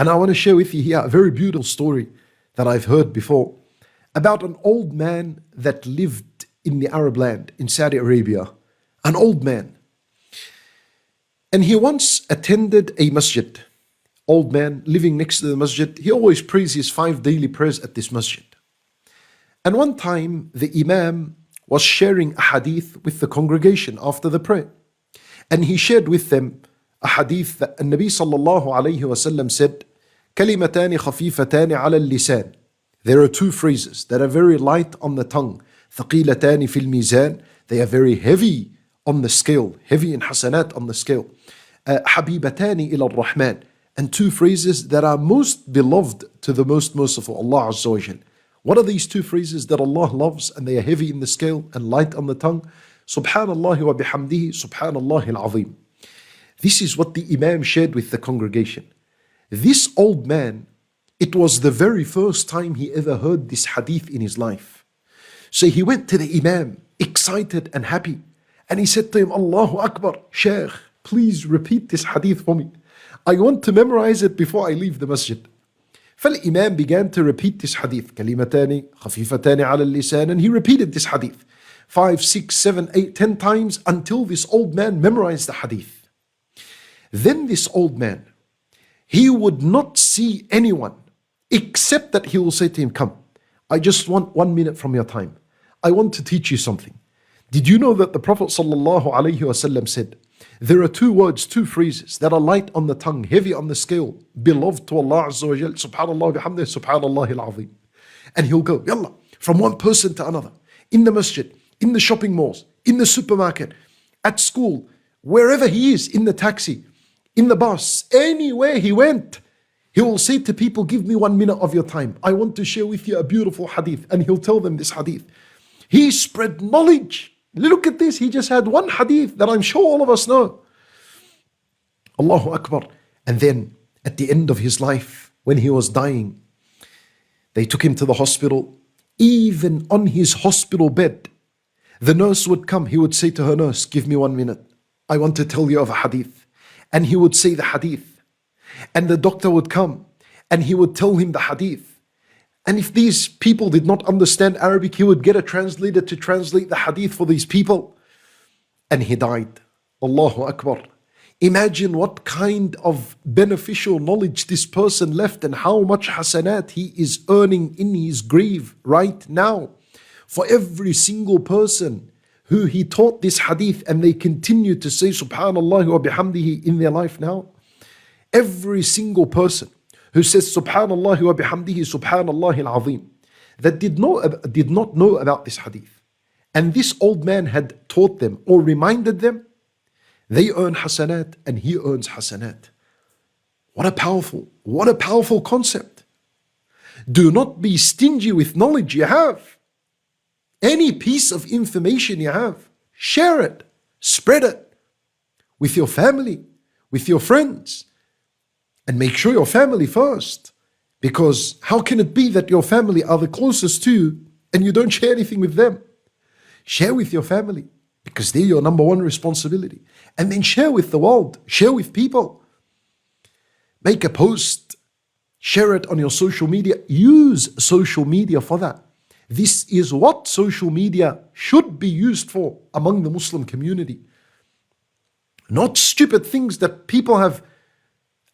And I want to share with you here a very beautiful story that I've heard before about an old man that lived in the Arab land in Saudi Arabia. An old man. And he once attended a masjid. Old man living next to the masjid. He always prays his 5 daily prayers at this masjid. And one time the Imam was sharing a hadith with the congregation after the prayer. And he shared with them a hadith that the Nabi sallallahu alayhi wasallam said, كلمتان خفيفتان على اللسان. There are 2 phrases that are very light on the tongue. ثقيلتان في الميزان. They are very heavy on the scale, heavy in hasanat on the scale. حبيبتان إلى الرحمن. And 2 phrases that are most beloved to the most merciful, Allah Azza wa Jal. What are these 2 phrases that Allah loves and they are heavy in the scale and light on the tongue? SubhanAllah wa bihamdihi, SubhanAllah al-Azim. This is what the Imam shared with the congregation. This old man, it was the very first time he ever heard this hadith in his life. So he went to the Imam, excited and happy. And he said to him, Allahu Akbar, Shaykh, please repeat this hadith for me. I want to memorize it before I leave the masjid. فالإمام began to repeat this hadith. كلمتان خفيفتان على اللسان. And he repeated this hadith 5, 6, 7, 8, 10 times until this old man memorized the hadith. Then this old man, he would not see anyone except that he will say to him, come, I just want 1 minute from your time. I want to teach you something. Did you know that the Prophet ﷺ said, there are 2 words, 2 phrases that are light on the tongue, heavy on the scale, beloved to Allah Azza wa Jal, SubhanAllah bihamdih, SubhanAllah al-Azim. And he'll go, yalla, from one person to another, in the masjid, in the shopping malls, in the supermarket, at school, wherever he is, in the taxi, in the bus, anywhere he went, he will say to people, give me 1 minute of your time. I want to share with you a beautiful hadith. And he'll tell them this hadith. He spread knowledge. Look at this. He just had 1 hadith that I'm sure all of us know. Allahu Akbar. And then at the end of his life, when he was dying, they took him to the hospital. Even on his hospital bed, the nurse would come. He would say to her nurse, give me 1 minute. I want to tell you of a hadith. And he would say the hadith. And the doctor would come and he would tell him the hadith. And if these people did not understand Arabic, he would get a translator to translate the hadith for these people. And he died. Allahu Akbar. Imagine what kind of beneficial knowledge this person left and how much hasanat he is earning in his grave right now. For every single person who he taught this hadith and they continue to say Subhanallah wa bihamdihi in their life now. Every single person who says Subhanallah wa bihamdihi, Subhanallah al-Azim, that did not know about this hadith. And this old man had taught them or reminded them, they earn hasanat and he earns hasanat. What a powerful concept. Do not be stingy with knowledge you have. Any piece of information you have, share it, spread it with your family, with your friends. And make sure your family first. Because how can it be that your family are the closest to you and you don't share anything with them? Share with your family because they're your number 1 responsibility. And then share with the world, share with people. Make a post, share it on your social media. Use social media for that. This is what social media should be used for among the Muslim community. Not stupid things that people have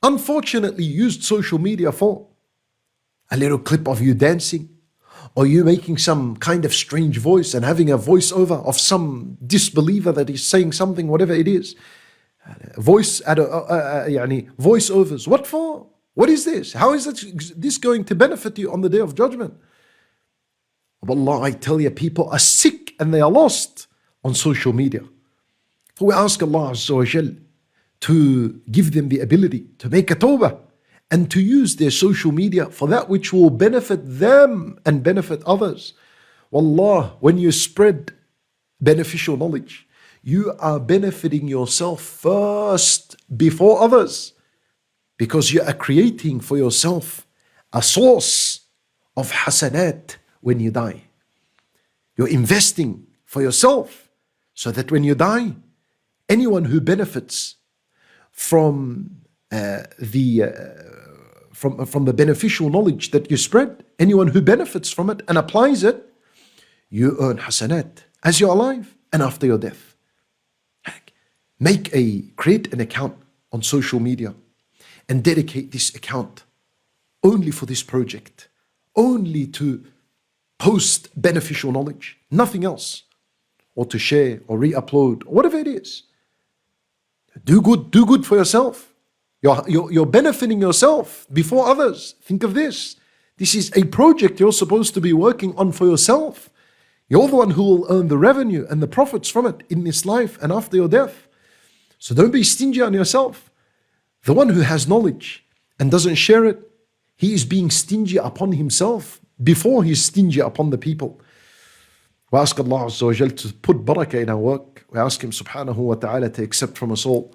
unfortunately used social media for. A little clip of you dancing, or you making some kind of strange voice and having a voiceover of some disbeliever that is saying something, whatever it is. Voiceovers. What for? What is this? How is this going to benefit you on the Day of Judgment? Wallah, I tell you, people are sick and they are lost on social media. So we ask Allah Azza wa Jal to give them the ability to make a tawbah and to use their social media for that which will benefit them and benefit others. Wallah, when you spread beneficial knowledge, you are benefiting yourself first before others, because you are creating for yourself a source of hasanat when you die. You're investing for yourself so that when you die, anyone who benefits from from the beneficial knowledge that you spread, anyone who benefits from it and applies it, you earn hasanat as you're alive and after your death. Create an account on social media and dedicate this account only for this project, only to post beneficial knowledge, nothing else, or to share or re-upload, or whatever it is. Do good for yourself. You're benefiting yourself before others. Think of this. This is a project you're supposed to be working on for yourself. You're the one who will earn the revenue and the profits from it in this life and after your death. So don't be stingy on yourself. The one who has knowledge and doesn't share it, he is being stingy upon himself before he's stingy upon the people. We ask Allah Azza wa Jal to put barakah in our work. We ask Him Subhanahu wa Ta'ala to accept from us all.